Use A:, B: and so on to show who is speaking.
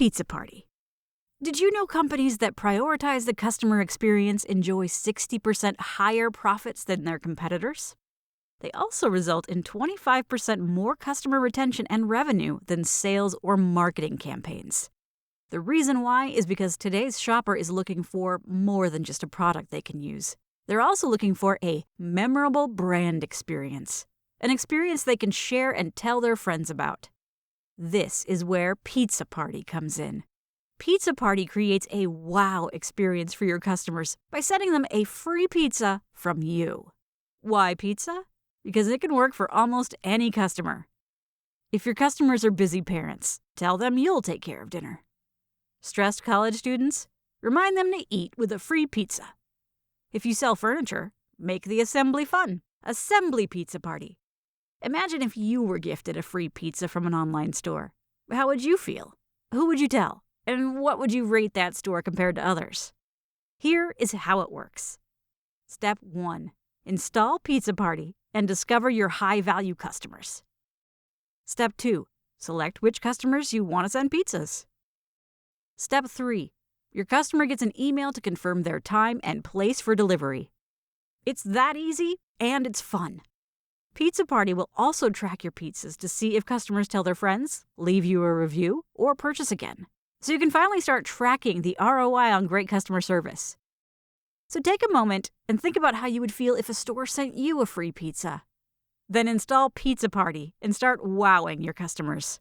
A: Pizza Party. Did you know companies that prioritize the customer experience enjoy 60% higher profits than their competitors? They also result in 25% more customer retention and revenue than sales or marketing campaigns. The reason why is because today's shopper is looking for more than just a product they can use. They're also looking for a memorable brand experience, an experience they can share and tell their friends about. This is where Pizza Party comes in. Pizza Party creates a wow experience for your customers by sending them a free pizza from you. Why pizza? Because it can work for almost any customer. If your customers are busy parents, tell them you'll take care of dinner. Stressed college students? Remind them to eat with a free pizza. If you sell furniture, make the assembly fun. Assembly Pizza Party. Imagine if you were gifted a free pizza from an online store. How would you feel? Who would you tell? And what would you rate that store compared to others? Here is how it works. Step 1. Install Pizza Party and discover your high-value customers. Step 2. Select which customers you want to send pizzas. Step 3. Your customer gets an email to confirm their time and place for delivery. It's that easy, and it's fun. Pizza Party will also track your pizzas to see if customers tell their friends, leave you a review, or purchase again. So you can finally start tracking the ROI on great customer service. So take a moment and think about how you would feel if a store sent you a free pizza. Then install Pizza Party and start wowing your customers.